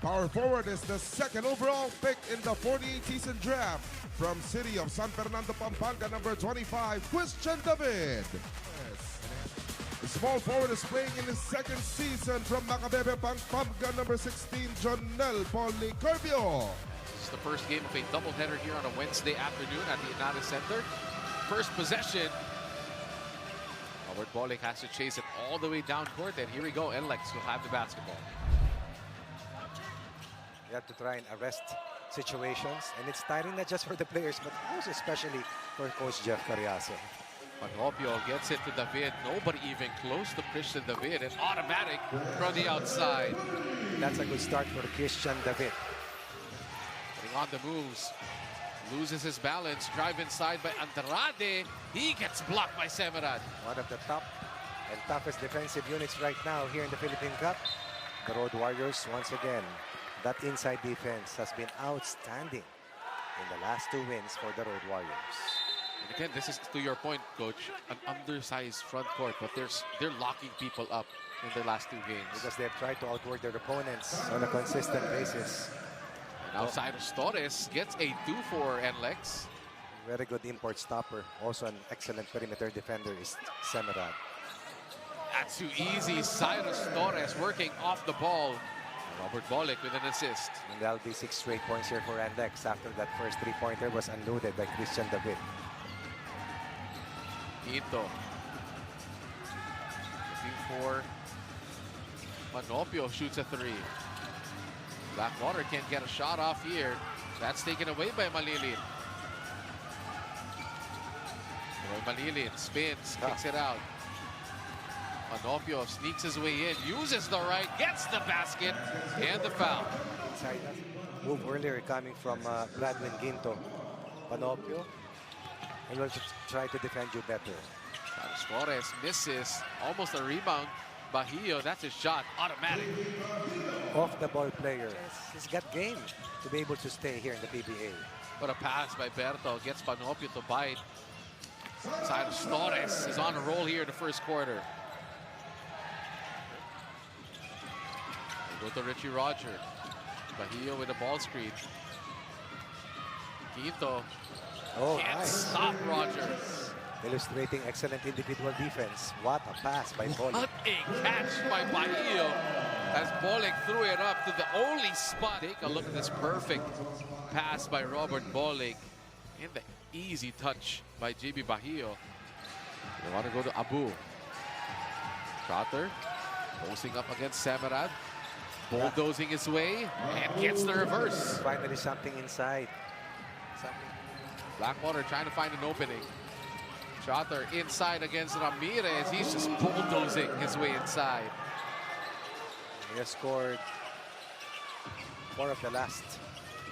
Power forward is the second overall pick in the 48 season draft from City of San Fernando, Pampanga, number 25, Christian David. The small forward is playing in his second season from Macabebe, Pampanga, number 16, Jonel Policarpio. This is the first game of a doubleheader here on a Wednesday afternoon at the Inada Center. First possession. Robert Bolic has to chase it all the way down court, and here we go. NLEX will have the basketball. You have to try and arrest situations, and it's tiring not just for the players, but also especially for Coach Jeff Carriazo. Manopio gets it to David. Nobody even close to Christian David. And automatic from the outside. That's a good start for Christian David. Getting on the moves. Loses his balance. Drive inside by Andrade. He gets blocked by Semerad. One of the top and toughest defensive units right now here in the Philippine Cup. The Road Warriors, once again, that inside defense has been outstanding in the last two wins for the Road Warriors. And again, this is to your point, Coach, an undersized front court, but they're locking people up in their last two games. Because they've tried to outwork their opponents on a consistent basis. And outside of Torres gets a 2 for NLEX. Very good import stopper. Also an excellent perimeter defender is Semerad. That's too easy. Cyrus Torres working off the ball. Robert Bolic with an assist. And that'll be 6 straight points here for NLEX after that first three-pointer was unloaded by Christian David. Quinto. Looking for Manopio, shoots a 3. Blackwater can't get a shot off here. That's taken away by Malilin. Malilin spins, kicks it out. Manopio sneaks his way in, uses the right, gets the basket, and the foul. Inside move earlier coming from Bradwin Ginto. Manopio will try to defend you better. Torres misses, almost a rebound. Bahio, that's his shot, automatic. Off the ball player. He's got game to be able to stay here in the PBA. What a pass by Berto, gets Manopio to bite. Cyrus Torres is on a roll here in the first quarter. Go to Richie Roger. Bahio with a ball screen. Quinto can't stop Rogers. Illustrating excellent individual defense. What a pass by Bolic. What a catch by Bahio as Bolic threw it up to the only spot. Take a look at this perfect pass by Robert Bolic. And the easy touch by JB Bahio. They want to go to Abu. Trotter posting up against Semerad. Bulldozing his way and gets the reverse. Finally something inside. Blackwater trying to find an opening. Trotter inside against Ramirez. He's just bulldozing his way inside. He has scored 4 of the last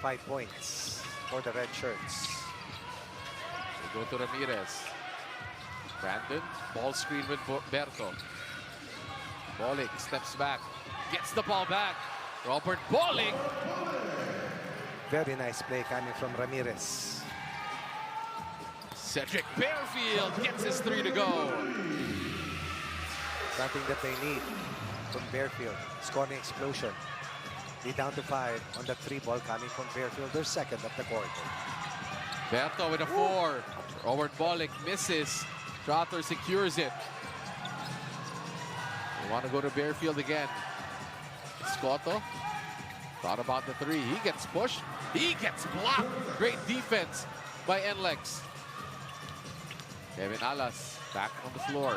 5 points for the red shirts. They go to Ramirez. Brandon, ball screen with Berto. Bolic steps back, gets the ball back. Robert Bolic. Very nice play coming from Ramirez. Cedric Bearfield gets his 3 to go. Something that they need from Bearfield. Scoring explosion. Be down to 5 on the 3 ball coming from Bearfield. Their second of the quarter. Berto with a 4. Robert Bolic misses. Trotter secures it. They want to go to Bearfield again. Scotto thought about the 3. He gets pushed. He gets blocked. Great defense by NLEX. Kevin Alas back on the floor.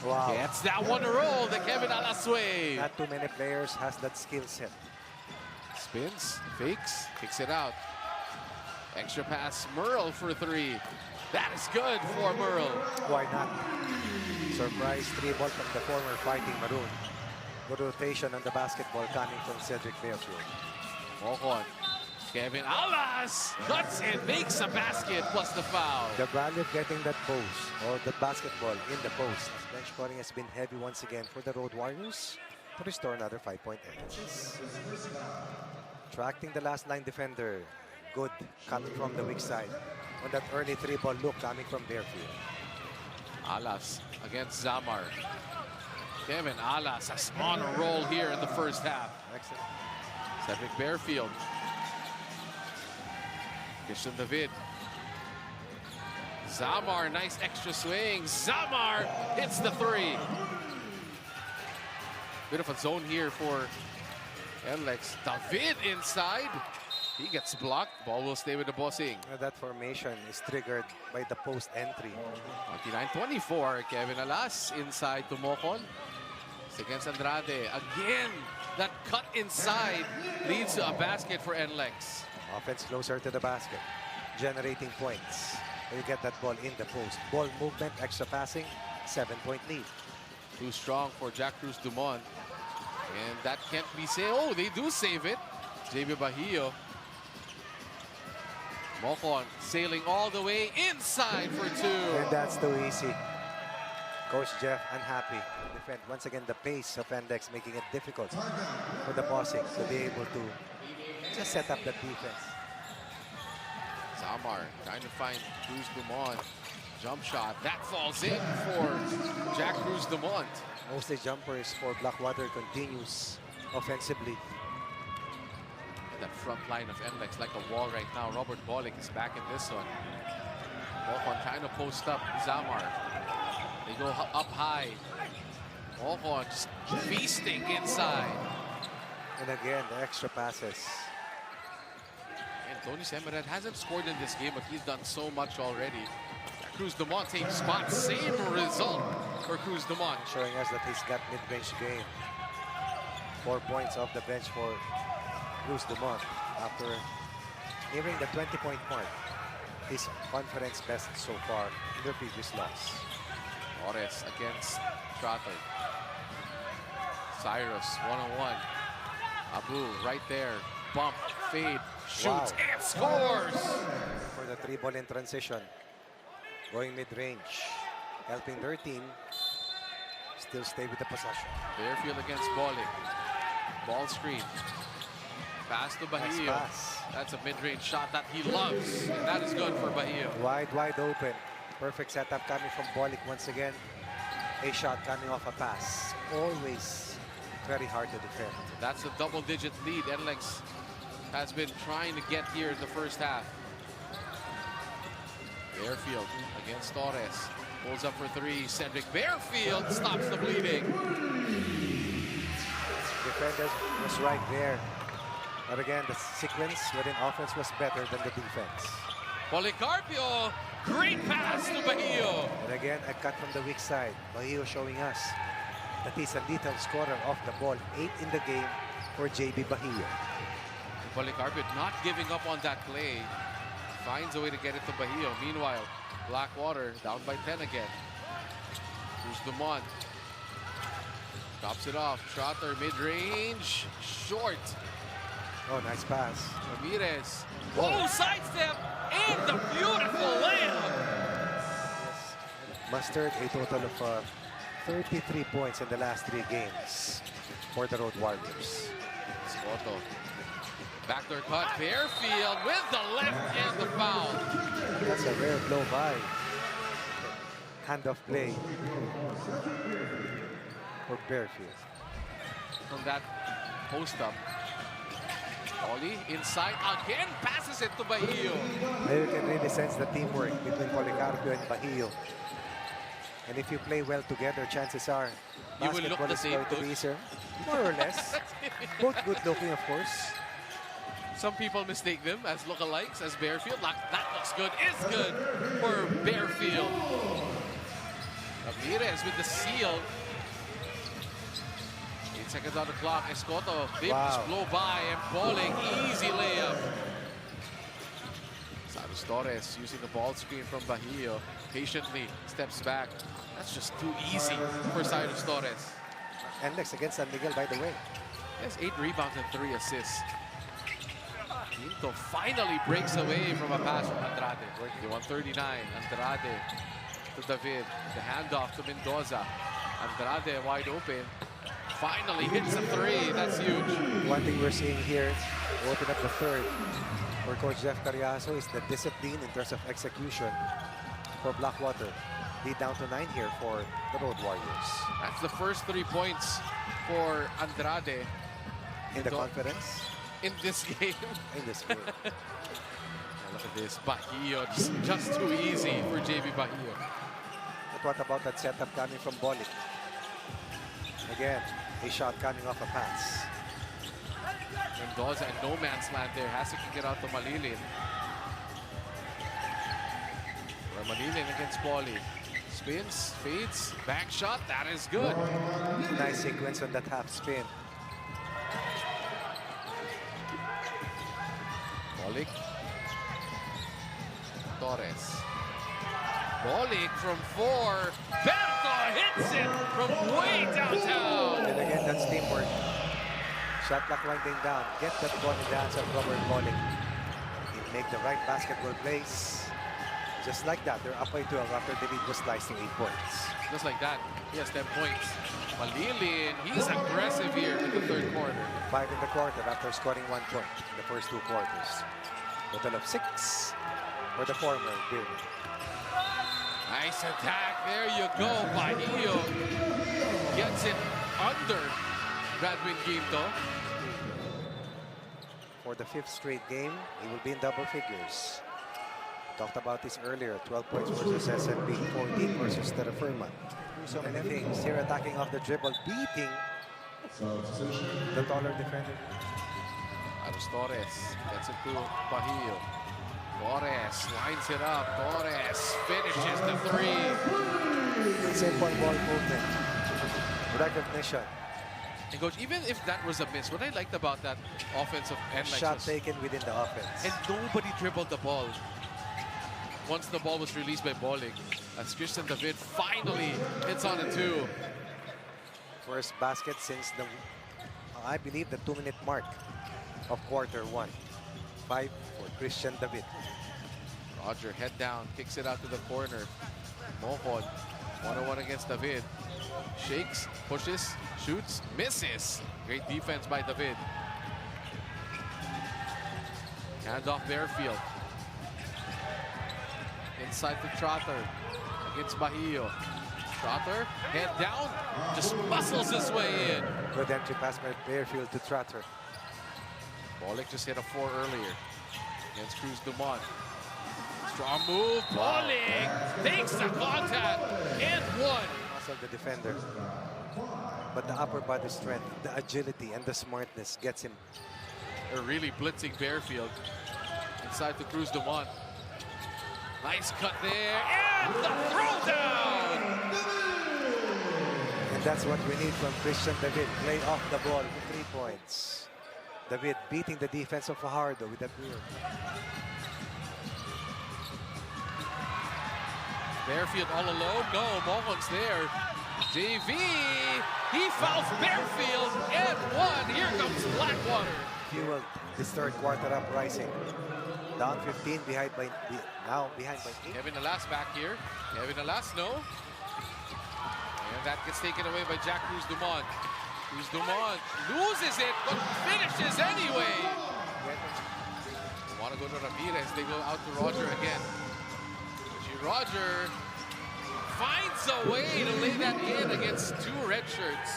Wow. Gets that one to roll. The Kevin Alas way. Not too many players has that skill set. Spins, fakes, kicks it out. Extra pass, Merle for 3. That is good for Merle. Why not? Surprise 3 ball from the former Fighting Maroon. Good rotation on the basketball coming from Cedric Bearfield. Mocon. Kevin Alas cuts and makes a basket plus the foul. The value of getting that post or the basketball in the post. Bench scoring has been heavy once again for the Road Warriors to restore another 5-point emphasis. Attracting the last line defender. Good cut from the weak side on that early 3-ball look coming from Bearfield. Alas against Zamar. Kevin Alas is on a roll here in the first half. Excellent. Cedric Bearfield. Christian David. Zamar, nice extra swing. Zamar hits the three. Bit of a zone here for NLEX. David inside. He gets blocked. Ball will stay with the Bossing. That formation is triggered by the post entry. 29-24. Kevin Alas inside to Mocon. It's against Andrade. Again, that cut inside leads to a basket for NLEX. Offense closer to the basket, generating points. You get that ball in the post. Ball movement, extra passing, 7-point lead. Too strong for Jack Cruz Dumont. And that can't be saved. Oh, they do save it. JB Bahio. Mocon sailing all the way inside for two. And that's too easy. Coach Jeff unhappy. Defend once again the pace of NLEX, making it difficult for the Bossing to be able to just set up the defense. Zamar trying to find Cruz Dumont. Jump shot. That falls in for Jack Cruz Dumont. Mostly jumpers for Blackwater continues offensively. That front line of NLEX like a wall right now. Robert Bolick is back in this one. Mocon trying to post up Zamar. They go up high. Mocon just feasting inside. And again, the extra passes. And Tony Semirat hasn't scored in this game, but he's done so much already. Cruz Dumont takes spot. Same result for Cruz Dumont. Showing us that he's got mid-range game. 4 points off the bench for Cruz Dumont after nearing the 20-point mark. His conference best so far in their previous loss. Torres against Trotter. Cyrus, one-on-one. Abu right there. Bump, fade, shoots, and scores! For the 3-ball in transition. Going mid-range. Helping their team still stay with the possession. Bearfield against Bolick. Ball screen. Pass to Bahio. Nice pass. That's a mid-range shot that he loves. And that is good for Bahio. Wide open. Perfect setup coming from Bolick once again. A shot coming off a pass. Always very hard to defend. That's a double-digit lead NLEX has been trying to get here in the first half. Bearfield against Torres. Pulls up for three. Cedric Bearfield stops the bleeding. Defender was right there. But again, the sequence within offense was better than the defense. Policarpio, great pass to Bahio. And again, a cut from the weak side. Bahio showing us that he's a lethal scorer off the ball. 8 in the game for JB Bahio. Policarpio not giving up on that play. Finds a way to get it to Bahio. Meanwhile, Blackwater down by 10 again. Cruz Dumont. Drops it off. Trotter mid-range. Short. Oh, nice pass. Ramirez. Oh, sidestep. And the beautiful layup. Yes. Mustered a total of 33 points in the last 3 games for the Road Warriors. Scotto. Backdoor cut. Bearfield with the left and the foul. That's a rare blow by. Handoff play for Bearfield. From that post-up. Oli inside again, passes it to Bahio. There you can really sense the teamwork between Policarpio and Bahio. And if you play well together, chances are You will look basketball the is same, going to be coach. easier. More or less. Both good looking, of course. Some people mistake them as lookalikes, as Bearfield. That looks good, is good for Bearfield. Ramirez with the seal. 8 seconds on the clock. Escoto, big blow by and Bolick, easy layup. Cyrus Torres using the ball screen from Bahio. Patiently steps back. That's just too easy for Cyrus Torres. NLEX against San Miguel, by the way. He has 8 rebounds and 3 assists. Quinto finally breaks away from a pass from Andrade. The 139, Andrade to David. The handoff to Mendoza. Andrade wide open. Finally hits a 3. That's huge. One thing we're seeing here, open up the third for Coach Jeff Carriazo, is the discipline in terms of execution for Blackwater. Lead down to 9 here for the Road Warriors. That's the first 3 points for Andrade. in the conference. In this game. In this game. Look at this. Bahio, just too easy for JB Bahio. But what about that setup coming from Bolik? Again, a shot coming off a pass. Mendoza and no man's land there. Has to kick it out to Malilin. Malilin against Pauly. Spins, fades, back shot. That is good. Nice sequence on that half spin. Bolik. Torres. Bolik from 4. Berto hits it from way downtown. And again, that's teamwork. Shot clock winding down. Get that ball in the hands of Robert Bolik. He make the right basketball plays. Just like that, they're up by 12 after the lead was sliced to 8 points. Just like that, he has 10 points. Malilin, he's aggressive here in the third quarter. 5 in the quarter after scoring 1 point in the first 2 quarters. Total of 6 for the former Birman. Nice attack. There you go. Bahio gets it under Bradwin Quinto. For the 5th straight game, he will be in double figures. Talked about this earlier. 12 points versus SMB, 14 versus Terra Firma. So many things. Here attacking off the dribble, beating the taller defender. Torres gets it to Bahio. Torres lines it up. Torres finishes the 3. Simple ball movement. Recognition. And Coach, even if that was a miss, what I liked about that offensive NLEX Shot was, taken within the offense. and nobody dribbled the ball. Once the ball was released by Bolik, as Christian David finally hits on a 2. First basket since the, I believe, the 2-minute mark of quarter 1. 5 for Christian David. Roger, head down, kicks it out to the corner. Mohon, 1-on-1 against David. Shakes, pushes, shoots, misses. Great defense by David. Hand off Bearfield. Inside to Trotter against Bahio. Trotter, head down, just muscles his way in. Good entry pass by Bearfield to Trotter. Bolik just hit a 4 earlier against Cruz Dumont. Strong move. Bolik takes the contact and 1. Also the defender. But the upper body strength, the agility, and the smartness gets him. They're really blitzing Bearfield. Inside to Cruz Dumont. Nice cut there. And the throwdown! And that's what we need from Christian David. Play off the ball for 3 points. David beating the defense of Fajardo with that wheel. Bearfield all alone. No, Mohon's there. JV, he fouls Bearfield and 1. Here comes Blackwater. Fueled this third quarter uprising. Down 15, behind by now behind by 8. Kevin Alas back here. Kevin Alas, no. And that gets taken away by Jack Cruz Dumont. Cruz Dumont loses it, but finishes anyway. Want to go to Ramirez. They go out to Roger again. Roger finds a way to lay that in against 2 red shirts.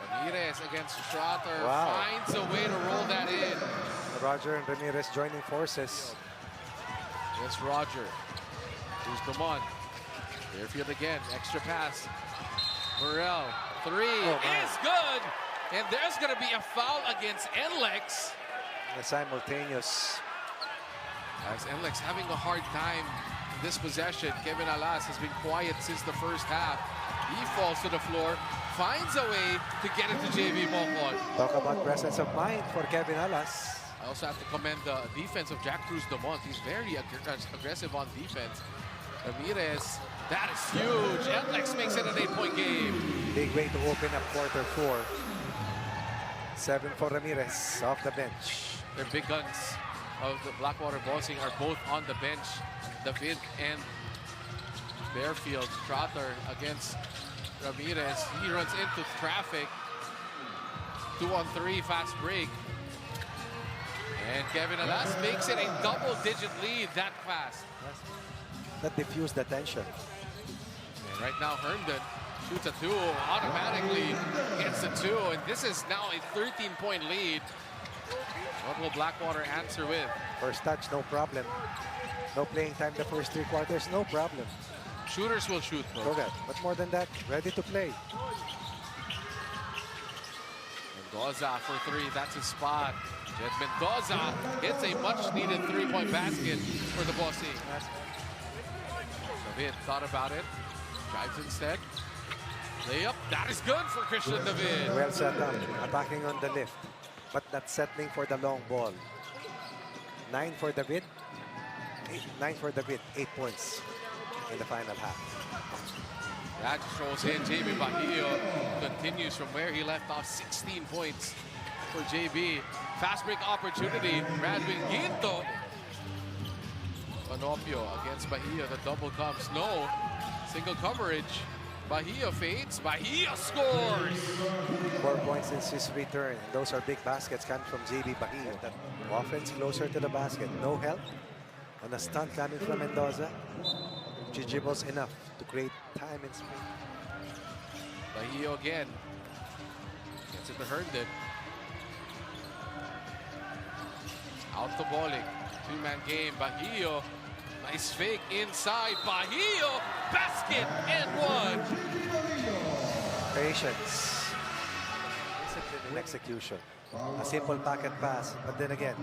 Ramirez against Trotter finds a way to roll that in. Roger and Ramirez joining forces. Against Roger. Cruz Dumont. Bearfield again. Extra pass. Burrell. 3 is good. And there's going to be a foul against NLEX. A simultaneous. As NLEX having a hard time in this possession. Kevin Alas has been quiet since the first half. He falls to the floor, finds a way to get it to JV Mohon. Talk about presence of mind for Kevin Alas. I also have to commend the defense of Jack Cruz Dumont. He's very aggressive on defense. Ramirez, that is huge. NLEX makes it an 8-point game. Big way to open up quarter 4. 7 for Ramirez off the bench. Their big guns of the Blackwater Bossing are both on the bench. David and Bearfield. Trotter against Ramirez. He runs into traffic. 2-on-3 fast break. And Kevin Alas makes it a double-digit lead that fast. That diffused the tension. And right now Herndon Shoots a 2, automatically gets a 2, and this is now a 13-point lead. What will Blackwater answer with? First touch, no problem. No playing time the first 3 quarters, no problem. Shooters will shoot, though. Correct. But more than that, ready to play. Mendoza for 3, that's his spot. Jed Mendoza hits a much-needed 3-point basket for the Bossing. David thought about it, drives instead. Layup, that is good for Christian David. Well set up, attacking on the lift, but not settling for the long ball. 9 for David, 8 points in the final half. That just rolls in. JB Bajío continues from where he left off. 16 points for JB. Fast break opportunity. Radwin Ginto. Panopio against Bajío. The double comes. No. Single coverage. Bajío fades. Bajío scores. 4 points since his return. And those are big baskets coming from JB Bajío. That offense closer to the basket. No help. On a stunt coming from Mendoza. Dribbles enough to create time and space. Bajío again. Gets it to Herndon. Out to Bolig. 2-man game. Bajío. Nice fake inside. Bajío. Basket and 1. Patience. Discipline in execution. A simple packet pass. But then again,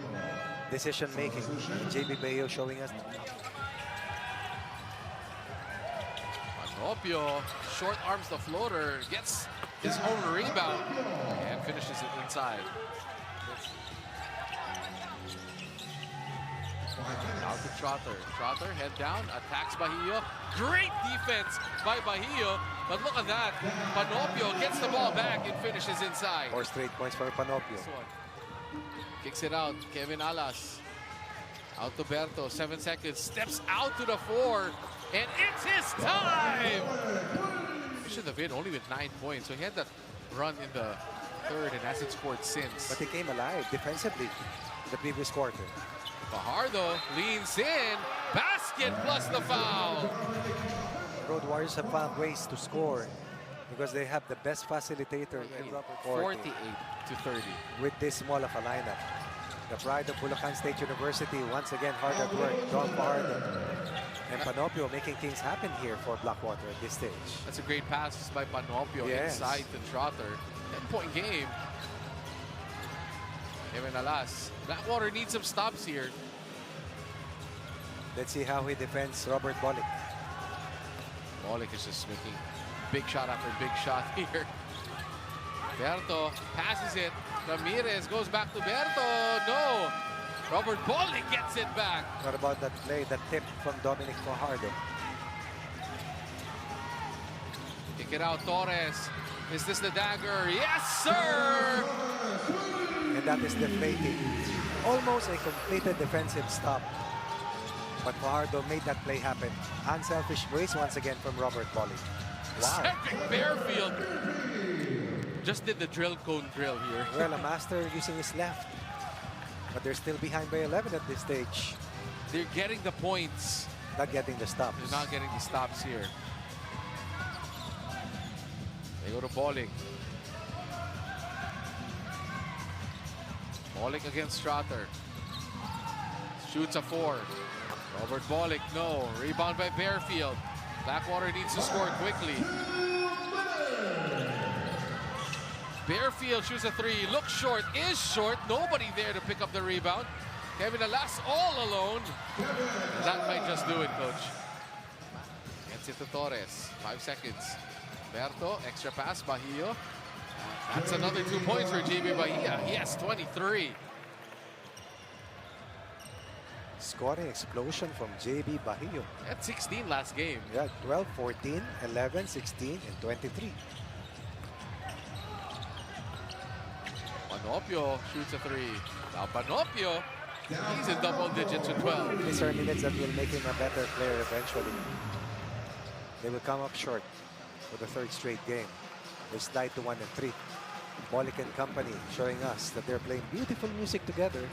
decision making. JB Bajío showing us. Panopio short arms the floater, gets his own rebound, and finishes it inside. Out to Trotter. Trotter, head down, attacks Bajío. Great defense by Bajío, but look at that. Panopio gets the ball back and finishes inside. 4 straight points for Panopio. Kicks it out, Kevin Alas. Out to Berto, 7 seconds, steps out to the 4. And it's his time! Christian David only with 9 points, so he had that run in the 3rd and hasn't scored since. But he came alive defensively in the previous quarter. Fajardo leans in, basket plus the foul. Road Warriors have found ways to score because they have the best facilitator in Robert 48 to 30. with this small of a lineup. The pride of Bulacan State University, once again hard at work. Don Fajardo and Panopio making things happen here for Blackwater at this stage. That's a great pass by Panopio inside to Trotter. 10-point game. Kevin Alas. Blackwater needs some stops here. Let's see how he defends Robert Bolig. Bolig is just making big shot after big shot here. Berto passes it. Ramirez goes back to Berto. No. Robert Bolig gets it back. What about that play, that tip from Dominic Fajardo? Kick it out, Torres. Is this the dagger? Yes, sir! And that is deflating. Almost a completed defensive stop. But Fajardo made that play happen. Unselfish brace once again from Robert Bolig. Wow. Cedric Bearfield just did the drill cone drill here. Well, a master using his left. But they're still behind by 11 at this stage. They're getting the points. Not getting the stops. They're not getting the stops here. They go to Bolig. Bolig against Trotter. Shoots a 4. Robert Bolig, no. Rebound by Bearfield. Blackwater needs to score quickly. Bearfield shoots a 3. Looks short, is short. Nobody there to pick up the rebound. Kevin Alas all alone. That might just do it, coach. Gets it to Torres. 5 seconds. Berto, extra pass, Bajío. That's another 2 points for JB Bahia. He has 23. Scoring explosion from JB Bajío. At 16 last game. Yeah, 12, 14, 11, 16, and 23. Panopio shoots a 3. Now Panopio, he's in double digits with 12. These are minutes that will make him a better player eventually. They will come up short for the 3rd straight game. They slide to 1 and 3. Bolig and company showing us that they're playing beautiful music together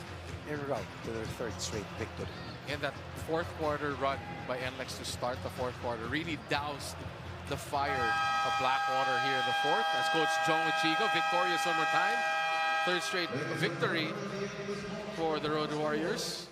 en route to their 3rd straight victory. And that 4th quarter run by NLEX to start the 4th quarter really doused the fire of Blackwater here in the fourth. As Coach Jong Chico, victorious one more time. Third straight victory for the Road Warriors.